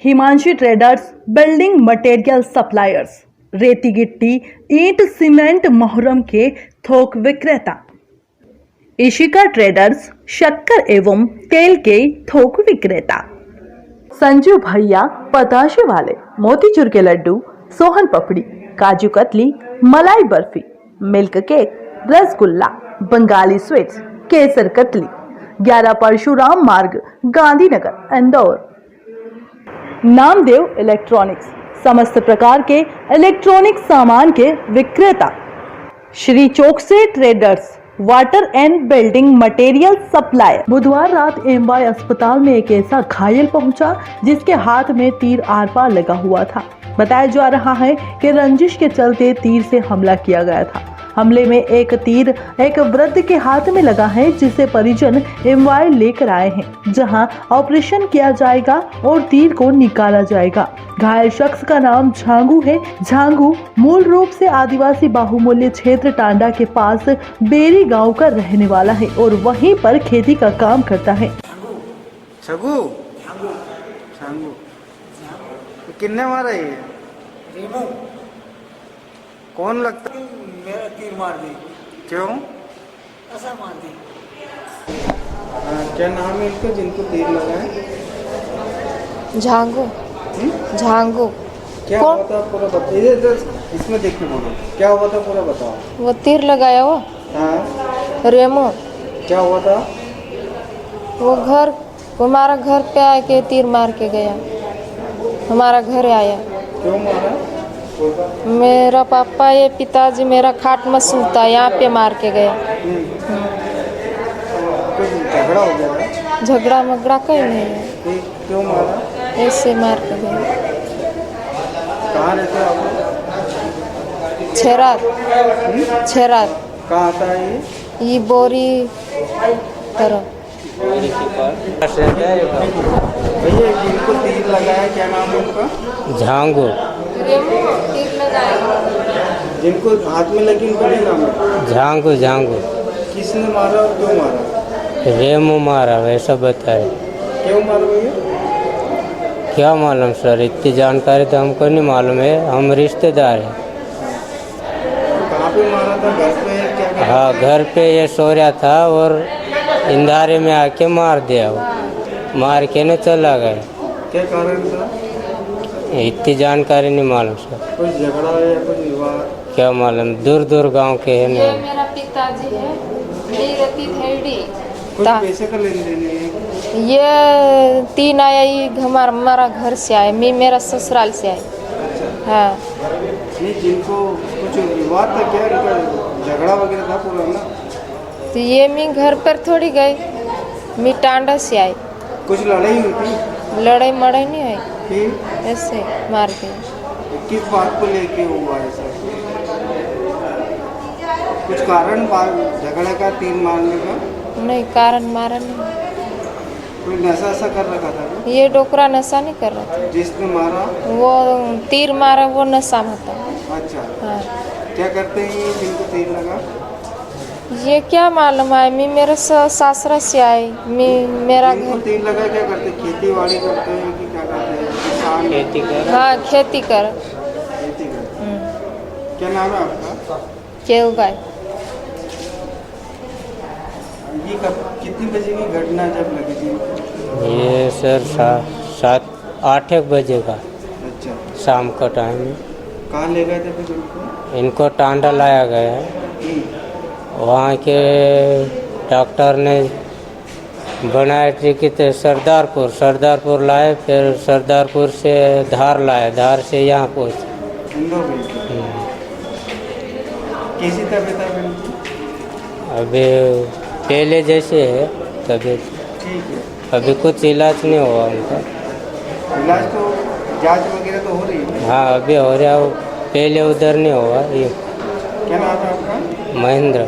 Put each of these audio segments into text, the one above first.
Himanshi traders, building material suppliers, रेती गिट्टी, ईंट, सीमेंट, मोहरम के थोक विक्रेता। इशिका ट्रेडर्स, शक्कर एवं तेल के थोक विक्रेता। संजू भैया पताशे वाले, मोतीचूर के लड्डू, सोहन पपड़ी, kaju katli, malai barfi, milk cake, rasgulla, Bengali sweets, kesar katli, 11 Parshuram Marg, Gandhinagar, Indore. Namdev electronics, समस्त प्रकार के इलेक्ट्रॉनिक सामान के विक्रेता। Shri Chokse traders, water and building material supplier. बुधवार रात एमवाई अस्पताल में एक ऐसा घायल पहुंचा जिसके हाथ में तीर आर पार लगा हुआ था। बताया जा रहा है कि रंजिश के चलते तीर से हमला किया गया था। हमले में एक तीर एक वृद्ध के हाथ में लगा है, जिसे परिजन एमवाई लेकर आए हैं, जहां ऑपरेशन किया जाएगा और तीर को निकाला जाएगा। घायल शख्स का नाम झांगू है। झांगू मूल रूप से आदिवासी बाहुमूल्य क्षेत्र टांडा के पास बेरी गांव का रहने वाला है और वहीं पर खेती का काम करता है। छगू छांगू किन्ने मारा ये? कौन लगता? मेरा तीर मार दी। क्यों? ऐसा मार दी। क्या नाम है इनका जिनको तीर लगा है? झांगू। झांगू। क्या हुआ था पूरा बताइए। इसमें देख के बोलो क्या हुआ था पूरा बताओ। वो तीर लगाया वो। हाँ। रेमो। क्या हुआ था? वो हमारा घर पे आया के तीर मार के गया। हमारा घर आया। क्यों मारा? मेरा पापा ये पिताजी मेरा खाट में सोता यहाँ पे मार के गया। कुछ झगड़ा हो गया था? झगड़ा मगड़ा कहीं नहीं है। क्यों मारा? ऐसे मार के गया। कहाँ रहते हो आप? छेरात। कहाँ आता है ये बोरी तरफ। भैया जिनको तीर लगाया क्या नाम है उनका? झांगू। तीर लगाया। जिनको हाथ में लगी उनका क्या नाम है? झांगू। झांगू। किसने मारा और क्यों मारा? रेमू मारा वैसा बताए। क्यों मारा भैया? क्या मालूम सर, इतनी जानकारी तो हमको नहीं मालूम है। हम रिश्तेदार हैं। कहाँ पे मारा था? घर पे क्या? हाँ, घर पे ये सो रहा था और इंधारे में आके मार दिया। वो मार के न चला गया। क्या कारण था? इतनी जानकारी नहीं मालूम सर। कुछ झगड़ा या कुछ विवाद? क्या मालूम, दूर दूर गांव के है ये नहीं। मेरा पिताजी है। नीरती धैड़ी। कुछ पैसे का लेन देन है? ये तीन आया ये हमारा घर से आए। मैं मेरा ससुराल से आए। हाँ। नहीं, जिनको कुछ विवाद था क्या? झगड़ा वगैरह था पूरा ना? तो ये मैं घर पर थोड़ी गई। मैं टांडा से आई। कुछ लड़ाई हुई थी? लड़ाई मड़ाई नहीं आई। फिर ऐसे मार के। किस बात को लेके हुआ ऐसा? कुछ कारण झगड़े का, तीर मारने का? नहीं, कारण मारा नहीं। कोई नशा ऐसा कर रखा था क्या? ये डोकरा नशा नहीं कर रहा था। जिसने मारा वो तीर मारा वो नशा में था। अच्छा। हाँ। क्या करते हैं ये जिनको तीर लगा? ये क्या मालूम है। मैं मेरे सासरा से आई। मेरा जिनको घर। तीर लगा क्या करते? खेती बाड़ी करते हैं कि क्या करते हैं? किसान? खेती कर। हाँ, खेती कर। खेती करते हैं। क्या नाम है आपका? केव गाय। ये कब कितनी बजे की घटना जब लगी थी? ये सर 7-8 बजे का अच्छा। शाम का टाइम है। कहाँ ले गए थे फिर उनको? इनको टांडा लाया गया है। वहाँ के डॉक्टर ने बनाया टिकट सरदारपुर लाए। फिर सरदारपुर से धार लाए। धार से यहाँ पहुँचे। इंदौर गए थे। कैसी तबीयत है उनकी? अभी पहले जैसे है तबीयत। ठीक है। अभी कुछ इलाज नहीं हुआ उनका। इलाज तो जांच वगैरह तो हो रही है? हाँ, अभी हो रहा है। पहले उधर नहीं हुआ। ये क्या नाम है आपका? महेंद्र।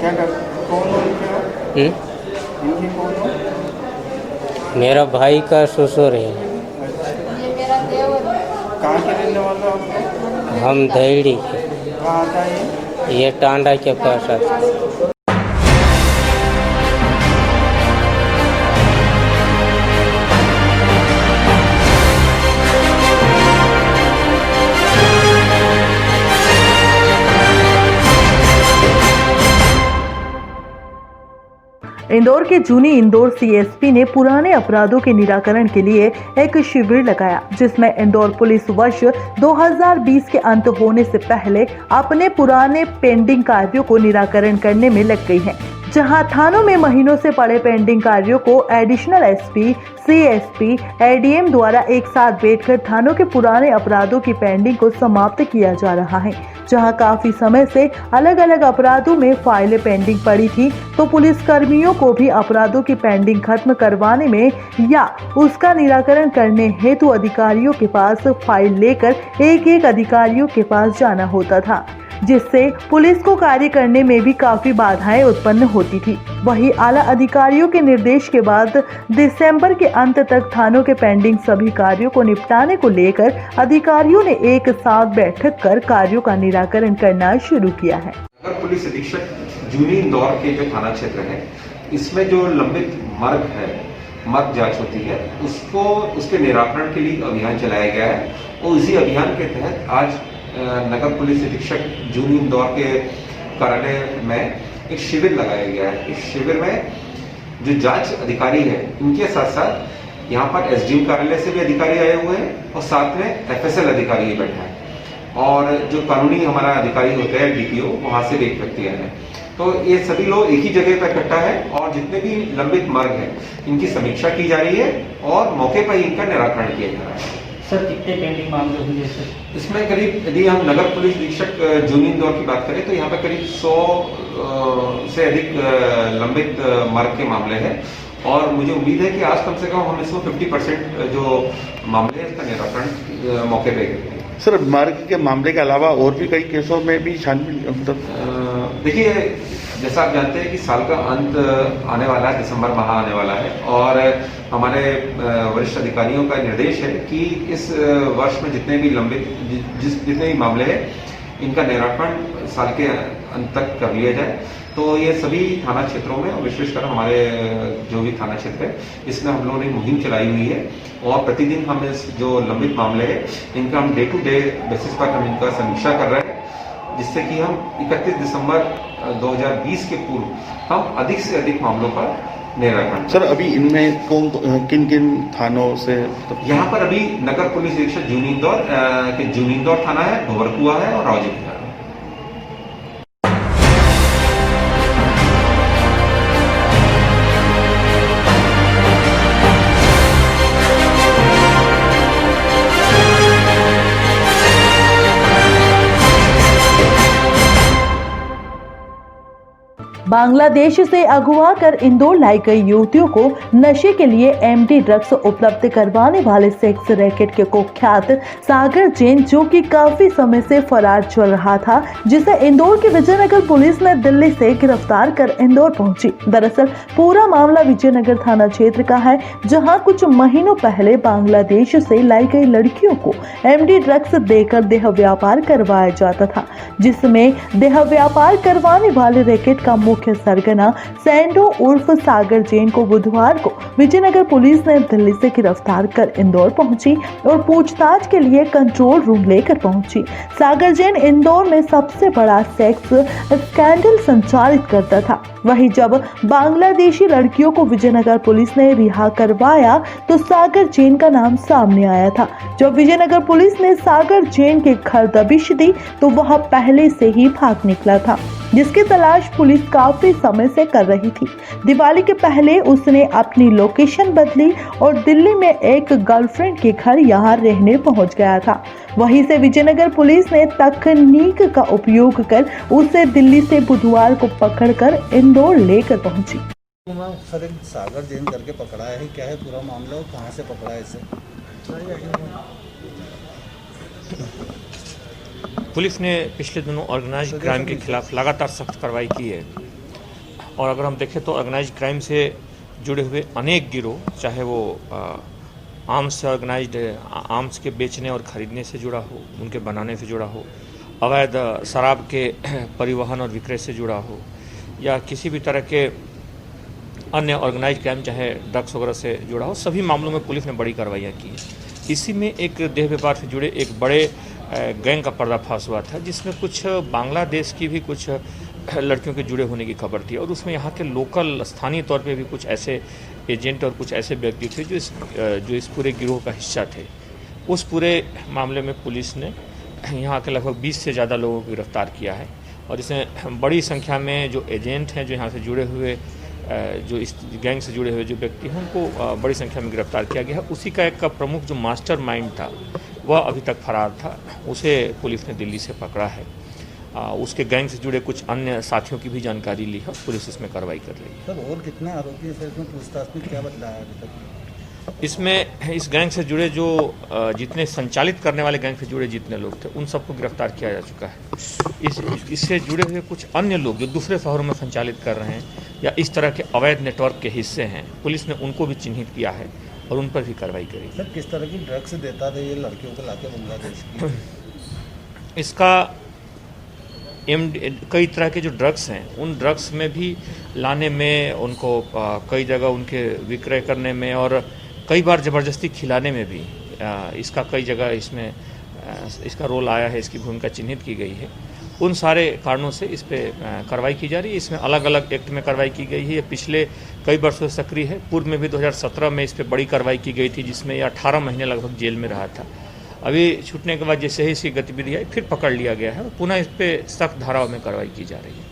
क्या कर कौन हो इनके? इनके कौन हो? मेरा भाई का ससुर है। ये मेरा देवर है। कहाँ के रहने वाले हो आप? हम धैड़ी के। कहाँ आता है ये टांडा के पास आता है। इंदौर के जूनी इंदौर सीएसपी ने पुराने अपराधों के निराकरण के लिए एक शिविर लगाया, जिसमें इंदौर पुलिस वर्ष 2020 के अंत होने से पहले अपने पुराने पेंडिंग कार्यों को निराकरण करने में लग गई है। जहां थानों में महीनों से पड़े पेंडिंग कार्यों को एडिशनल एसपी, सीएसपी, एडीएम द्वारा एक साथ बैठकर थानों के पुराने अपराधों की पेंडिंग को समाप्त किया जा रहा है। जहां काफी समय से अलग अलग अपराधों में फाइलें पेंडिंग पड़ी थी, तो पुलिस कर्मियों को भी अपराधों की पेंडिंग खत्म करवाने में या उसका निराकरण करने हेतु अधिकारियों के पास फाइल लेकर एक अधिकारियों के पास जाना होता था, जिससे पुलिस को कार्य करने में भी काफी बाधाएं उत्पन्न होती थी। वहीं आला अधिकारियों के निर्देश के बाद दिसंबर के अंत तक थानों के पेंडिंग सभी कार्यों को निपटाने को लेकर अधिकारियों ने एक साथ बैठक कर कार्यों का निराकरण करना शुरू किया है। नगर पुलिस अधीक्षक जूनी इंदौर के जो थाना क्षेत्र है, इसमें जो लंबित मर्ग जांच होती है, उसको उसके निराकरण के लिए अभियान चलाया गया है और इसी अभियान के तहत आज नगर पुलिस अधीक्षक जूनी इंदौर के कार्यालय में एक शिविर लगाया गया है। इस शिविर में जो जांच अधिकारी है, इनके साथ साथ यहाँ पर एसडीएम कार्यालय से भी अधिकारी आए हुए हैं और साथ में एफएसएल अधिकारी बैठा है और जो कानूनी हमारा अधिकारी होता है डीपीओ, वहां से भी एक व्यक्ति आए हैं। तो ये सभी लोग एक ही जगह पर इकट्ठा है और जितने भी लंबित मार्ग है, इनकी समीक्षा की जा रही है और मौके पर ही इनका निराकरण किया जा रहा है। सर, कितने पेंडिंग मामले हुए सर? इसमें करीब, यदि हम नगर पुलिस अधीक्षक जूनी इंदौर की बात करें तो यहाँ पर करीब 100 से अधिक लंबित मार्ग के मामले हैं और मुझे उम्मीद है कि आज कम से कम हम इसमें 50% जो मामले हैं, इसका निराकरण मौके पे करेंगे। सर, मार्ग के मामले के अलावा और भी कई केसों में भी छानबीन, देखिए, जैसा आप जानते हैं कि साल का अंत आने वाला है, दिसंबर माह आने वाला है और हमारे वरिष्ठ अधिकारियों का निर्देश है कि इस वर्ष में जितने भी जितने भी मामले हैं, इनका निराकरण साल के अंत तक कर लिया जाए। तो ये सभी थाना क्षेत्रों में और विशेषकर हमारे जो भी थाना क्षेत्र है, इसमें हम लोगों ने मुहिम चलाई हुई है और प्रतिदिन हम इस जो लंबित मामले हैं, इनका हम डे टू डे बेसिस पर हम इनका समीक्षा कर रहे हैं, जिससे कि हम 31 दिसंबर 2020 के पूर्व हम अधिक से अधिक मामलों पर निराकरण। सर, अभी इनमें किन किन थानों से? यहाँ पर अभी नगर पुलिस अधीक्षक जूनी इंदौर के जूनी इंदौर थाना है, भंवरकुआ है और रावजी है। बांग्लादेश से अगवा कर इंदौर लाई गई युवतियों को नशे के लिए एमडी ड्रग्स उपलब्ध करवाने वाले सेक्स रैकेट के कुख्यात सागर जैन, जो कि काफी समय से फरार चल रहा था, जिसे इंदौर की विजयनगर पुलिस ने दिल्ली से गिरफ्तार कर इंदौर पहुंची। दरअसल पूरा मामला विजयनगर थाना क्षेत्र का है, जहां कुछ महीनों पहले बांग्लादेश से लाई गई लड़कियों को एमडी ड्रग्स देकर देह व्यापार करवाया जाता था, जिसमें देह व्यापार करवाने वाले रैकेट का मुख्य सरगना सैंडो उर्फ सागर जैन को बुधवार को विजयनगर पुलिस ने दिल्ली से गिरफ्तार कर इंदौर पहुंची और पूछताछ के लिए कंट्रोल रूम लेकर पहुंची। सागर जैन इंदौर में सबसे बड़ा सेक्स स्कैंडल संचालित करता था। वहीं जब बांग्लादेशी लड़कियों को विजयनगर पुलिस ने रिहा करवाया तो सागर जैन का नाम सामने आया था। जब विजयनगर पुलिस ने सागर जैन के घर दबिश दी तो वह पहले से ही भाग निकला था, जिसकी तलाश पुलिस काफी समय से कर रही थी। दिवाली के पहले उसने अपनी लोकेशन बदली और दिल्ली में एक गर्लफ्रेंड के घर यहाँ रहने पहुँच गया था। वहीं से विजयनगर पुलिस ने तकनीक का उपयोग कर उसे दिल्ली से बुधवार को पकड़कर इंदौर लेकर पहुंची। सर, एक सागर जैन करके पकड़ा है, क्या है पूरा मामला और कहाँ से पकड़ा है इसे? पुलिस ने पिछले दिनों ऑर्गेनाइज्ड क्राइम के खिलाफ लगातार सख्त कार्रवाई की है और अगर हम देखें तो ऑर्गेनाइज्ड क्राइम से जुड़े हुए अनेक गिरोह, चाहे वो आर्म्स से ऑर्गेनाइज्ड आर्म्स के बेचने और खरीदने से जुड़ा हो, उनके बनाने से जुड़ा हो, अवैध शराब के परिवहन और विक्रय से जुड़ा हो, या किसी भी तरह के अन्य ऑर्गेनाइज्ड क्राइम चाहे ड्रग्स वगैरह से जुड़ा हो, सभी मामलों में पुलिस ने बड़ी कार्रवाइयाँ की है। इसी में एक देह व्यापार से जुड़े एक बड़े गैंग का पर्दाफाश हुआ था, जिसमें कुछ बांग्लादेश की भी कुछ लड़कियों के जुड़े होने की खबर थी और उसमें यहाँ के लोकल स्थानीय तौर पे भी कुछ ऐसे एजेंट और कुछ ऐसे व्यक्ति थे जो इस पूरे गिरोह का हिस्सा थे। उस पूरे मामले में पुलिस ने यहाँ के लगभग 20 से ज़्यादा लोगों को गिरफ्तार किया है और इसमें बड़ी संख्या में जो एजेंट हैं, जो यहाँ से जुड़े हुए, जो इस गैंग से जुड़े हुए जो व्यक्ति हैं, उनको बड़ी संख्या में गिरफ्तार किया गया है। उसी का एक का प्रमुख जो मास्टरमाइंड था वह अभी तक फरार था, उसे पुलिस ने दिल्ली से पकड़ा है। उसके गैंग से जुड़े कुछ अन्य साथियों की भी जानकारी ली है, पुलिस इसमें कार्रवाई कर रही है। सर और कितने आरोपी हैं सर, इसमें पूछताछ में क्या बदला है अभी तक? इसमें इस गैंग से जुड़े जो जितने संचालित करने वाले गैंग से जुड़े जितने लोग थे उन सबको गिरफ्तार किया जा चुका है। इससे जुड़े हुए कुछ अन्य लोग जो दूसरे शहरों में संचालित कर रहे हैं या इस तरह के अवैध नेटवर्क के हिस्से हैं, पुलिस ने उनको भी चिन्हित किया है और उन पर भी कार्रवाई करेगी। सर किस तरह की ड्रग्स देता था ये लड़कियों को लाके बांग्लादेश की? इसका कई तरह के जो ड्रग्स हैं उन ड्रग्स में भी लाने में, उनको कई जगह उनके विक्रय करने में और कई बार ज़बरदस्ती खिलाने में भी इसका कई जगह इसमें इसका रोल आया है, इसकी भूमिका चिन्हित की गई है। उन सारे कारणों से इस पर कार्रवाई की जा रही है। इसमें अलग अलग एक्ट में कार्रवाई की गई है। ये पिछले कई वर्षों से सक्रिय है। पूर्व में भी 2017 में इस पर बड़ी कार्रवाई की गई थी, जिसमें ये 18 महीने लगभग जेल में रहा था। अभी छूटने के बाद जैसे ही इसकी गतिविधि आई फिर पकड़ लिया गया है और पुनः इस पर सख्त धाराओं में कार्रवाई की जा रही है।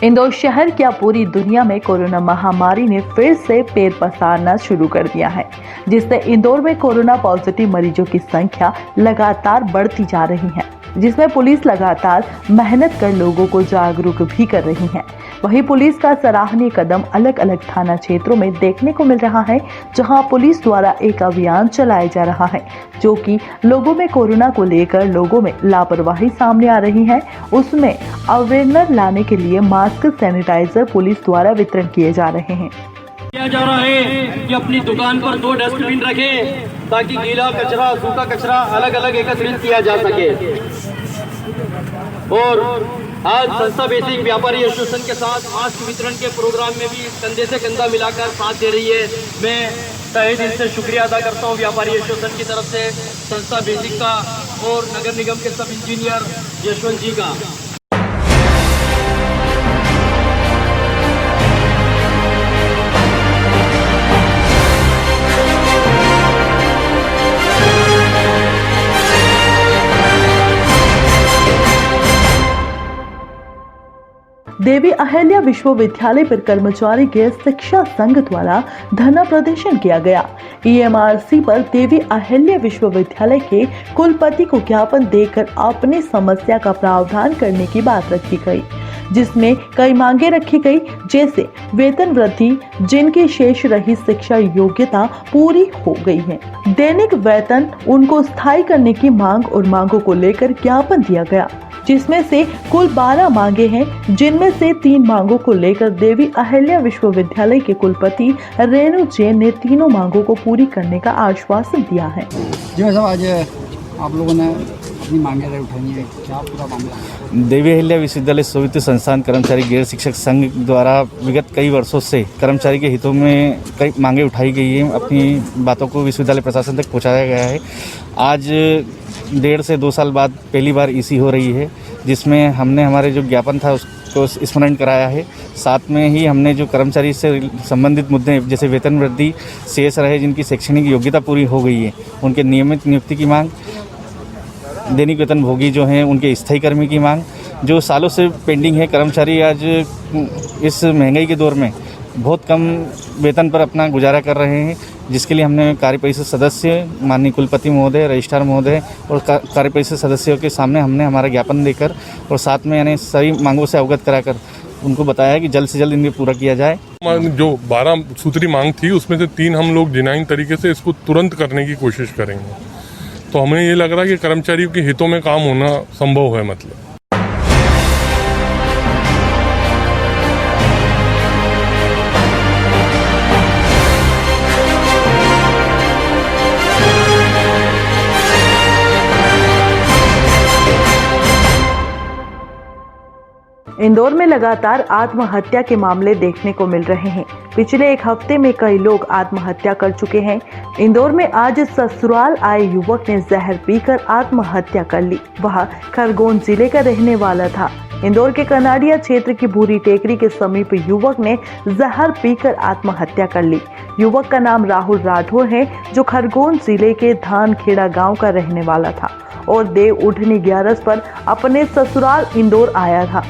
इंदौर शहर क्या पूरी दुनिया में कोरोना महामारी ने फिर से पैर पसारना शुरू कर दिया है, जिससे इंदौर में कोरोना पॉजिटिव मरीजों की संख्या लगातार बढ़ती जा रही है, जिसमें पुलिस लगातार मेहनत कर लोगों को जागरूक भी कर रही है। वहीं पुलिस का सराहनीय कदम अलग अलग थाना क्षेत्रों में देखने को मिल रहा है, जहां पुलिस द्वारा एक अभियान चलाया जा रहा है, जो कि लोगों में कोरोना को लेकर लोगों में लापरवाही सामने आ रही है, उसमें अवेयरनेस लाने के लिए मास्क, सैनिटाइजर पुलिस द्वारा वितरण किए जा रहे हैं। किया जा रहा है कि अपनी दुकान पर 2 डस्टबिन रखें ताकि गीला कचरा, सूखा कचरा अलग अलग एकत्रित किया जा सके। और आज संस्था बेसिक व्यापारी एसोसिएशन के साथ मास्क वितरण के प्रोग्राम में भी कंधे से कंधा मिलाकर साथ दे रही है। मैं तहे दिल से शुक्रिया अदा करता हूं व्यापारी एसोसिएशन की तरफ से, संस्था बेसिक का और नगर निगम के सब इंजीनियर यशवंत जी का। देवी अहिल्या विश्वविद्यालय पर कर्मचारी के शिक्षा संघ द्वारा धरना प्रदर्शन किया गया। ईएमआरसी पर देवी अहिल्या विश्वविद्यालय के कुलपति को ज्ञापन देकर अपनी समस्या का प्रावधान करने की बात रखी गई, जिसमें कई मांगे रखी गई, जैसे वेतन वृद्धि, जिनकी शेष रही शिक्षा योग्यता पूरी हो गई है, दैनिक वेतन उनको स्थायी करने की मांग और मांगों को लेकर ज्ञापन दिया गया, जिसमें से कुल 12 मांगे हैं, जिनमें से 3 मांगों को लेकर देवी अहिल्या विश्वविद्यालय के कुलपति रेणु जैन ने तीनों मांगों को पूरी करने का आश्वासन दिया है। जी साहब, आज आप लोगों ने अपनी मांगे उठाई है, क्या पूरा मामला है? देवी अहिल्या विश्वविद्यालय स्ववित्त संस्थान कर्मचारी गैर शिक्षक संघ द्वारा विगत कई वर्षों से कर्मचारी के हितों में कई मांगे उठाई गई हैं। अपनी बातों को विश्वविद्यालय प्रशासन तक पहुंचाया गया है। आज 1.5 से 2 साल बाद पहली बार ईसी हो रही है, जिसमें हमने हमारे जो ज्ञापन था उसको स्मरण कराया है। साथ में ही हमने जो कर्मचारी से संबंधित मुद्दे जैसे वेतन वृद्धि, शेष रहे जिनकी शैक्षणिक योग्यता पूरी हो गई है, उनके नियमित नियुक्ति की मांग, दैनिक वेतन भोगी जो हैं उनके स्थायी कर्मी की मांग, जो सालों से पेंडिंग है। कर्मचारी आज इस महंगाई के दौर में बहुत कम वेतन पर अपना गुजारा कर रहे हैं, जिसके लिए हमने कार्यपरिषद सदस्य, माननीय कुलपति महोदय, रजिस्ट्रार महोदय और कार्यपरिषद सदस्यों के सामने हमने हमारा ज्ञापन देकर और साथ में यानी सभी मांगों से अवगत कराकर उनको बताया कि जल्द से जल्द इन्हें पूरा किया जाए। जो 12 सूत्री मांग थी उसमें से 3 हम लोग जेन्युइन तरीके से इसको तुरंत करने की कोशिश करेंगे। तो हमें ये लग रहा है कि कर्मचारियों के हितों में काम होना संभव है। मतलब इंदौर में लगातार आत्महत्या के मामले देखने को मिल रहे हैं। पिछले एक हफ्ते में कई लोग आत्महत्या कर चुके हैं। इंदौर में आज ससुराल आए युवक ने जहर पीकर आत्महत्या कर ली। वह खरगोन जिले का रहने वाला था। इंदौर के कनाडिया क्षेत्र की भूरी टेकरी के समीप युवक ने जहर पीकर आत्महत्या कर ली। युवक का नाम राहुल राठौर है, जो खरगोन जिले के धानखेड़ा गांव का रहने वाला था और देव उठनी 11 पर अपने ससुराल इंदौर आया था।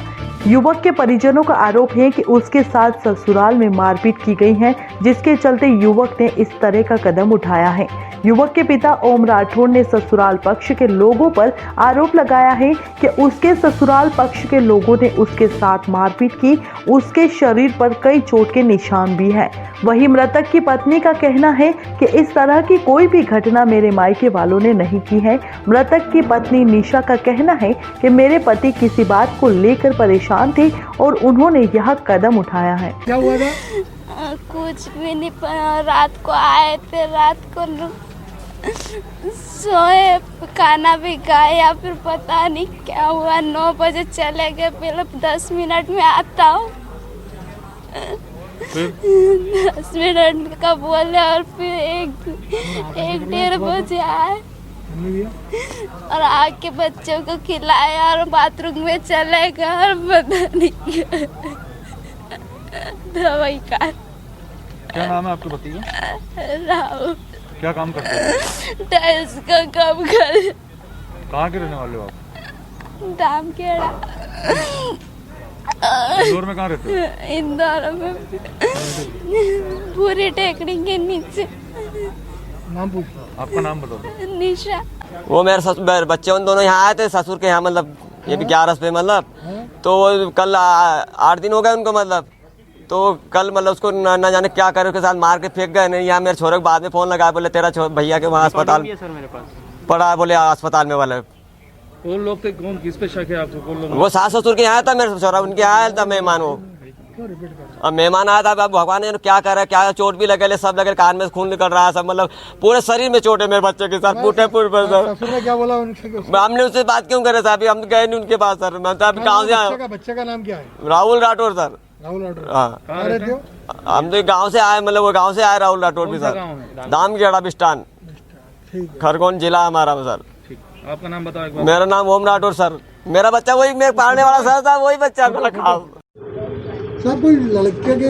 युवक के परिजनों का आरोप है कि उसके साथ ससुराल में मारपीट की गई है, जिसके चलते युवक ने इस तरह का कदम उठाया है। युवक के पिता ओम राठौर ने ससुराल पक्ष के लोगों पर आरोप लगाया है कि उसके ससुराल पक्ष के लोगों ने उसके साथ मारपीट की। उसके शरीर पर कई चोट के निशान भी हैं। वहीं मृतक की पत्नी का कहना है कि इस तरह की कोई भी घटना मेरे मायके वालों ने नहीं की है। मृतक की पत्नी निशा का कहना है कि मेरे पति किसी बात को लेकर परेशान थे और उन्होंने यह कदम उठाया है। क्या हुआ था? कुछ भी नहीं, रात को आए थे, रात को सोए, खाना भी खाया, फिर पता नहीं क्या हुआ, 9 बजे चले गए। पहले 10 मिनट में आता हूँ, 10 मिनट का बोले और फिर एक 1:30 बजे आए और आके बच्चों को खिलाया और बाथरूम में चले गए और पता नहीं दवाई का। क्या नाम है आपके पति का? राहुल। क्या काम करते हैं? टाइल्स का काम कर। कहाँ के रहने वाले हो आप? धामखेड़ा। इंदौर में कहाँ रहते हो? इंदौर में पूरी टेकड़ी के नीचे। नाम पूछ। आपका नाम बताओ। निशा। वो मेरे बच्चे उन दोनों यहाँ आए थे ससुर के यहाँ, मतलब ये भी 11 पे, मतलब तो वो कल 8 दिन हो गए उनको, मतलब तो कल मतलब उसको न जाने क्या करे, उसके साथ मार के फेंक गए। नहीं, यहाँ मेरे छोरे को बाद में फोन लगाया, बोले तेरा भैया के वहाँ अस्पताल पड़ा है, बोले अस्पताल में वाले। कौन लोग थे? कौन, किस पे शक है आपको? कौन लोग? वो सास ससुर के यहाँ था, मेरे छोरा उनके यहाँ आया था मेहमान। वो अब मेहमान आया था। अब भगवान ने क्या कर रहा है, क्या चोट भी लगे, सब लगे, कान में खून निकल रहा है, सब मतलब पूरे शरीर में चोट है मेरे बच्चे के साथ, पूरे ससुर ने क्या बोला उनसे? हमने उससे बात क्यों करे सर? अभी हम गए नहीं उनके पास सर। मैं तो अभी गाँव से आया। बच्चे का नाम क्या है? राहुल राठौर सर। राहुल राठौर। हाँ, कहाँ रहते हो? हम तो गाँव से आए, मतलब वो गाँव से आए राहुल राठौर भी सर। धामखेड़ा बिस्टान, खरगोन जिला हमारा सर। आपका नाम बताओ एक बार। मेरा नाम ओम राठौर सर। मेरा बच्चा वही मेरे पालने वाला सर था, वही बच्चा मेरा खास। सर कोई लड़के के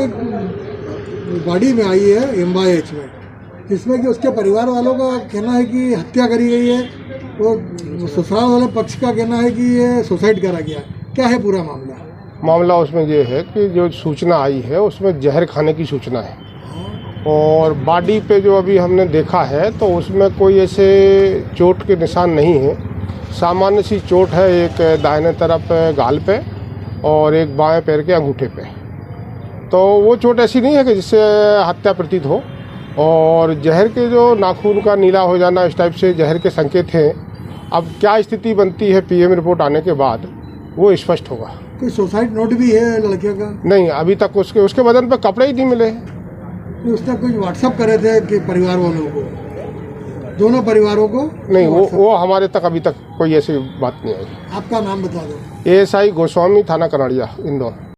बॉडी में आई है MYH में, जिसमें कि उसके परिवार वालों का कहना है कि हत्या करी गई है, वो ससुराल वाले पक्ष का कहना है कि ये सुसाइड करा गया। क्या है पूरा मामला? मामला उसमें ये है कि जो सूचना आई है उसमें जहर खाने की सूचना है, और बॉडी पे जो अभी हमने देखा है तो उसमें कोई ऐसे चोट के निशान नहीं है। सामान्य सी चोट है, एक दाहिने तरफ गाल पे और एक बाएं पैर के अंगूठे पे। तो वो चोट ऐसी नहीं है कि जिससे हत्या प्रतीत हो। और जहर के जो नाखून का नीला हो जाना, इस टाइप से जहर के संकेत हैं। अब क्या स्थिति बनती है PM रिपोर्ट आने के बाद वो स्पष्ट होगा। कोई सुसाइड नोट भी है लड़के का? नहीं, अभी तक उसके बदन पे कपड़े ही नहीं मिले। उसने कुछ व्हाट्सअप करे थे कि परिवार वालों को, दोनों परिवारों को? नहीं, वो हमारे तक अभी तक कोई ऐसी बात नहीं आई। आपका नाम बता दो। ASI गोस्वामी, थाना कनाड़िया, इंदौर।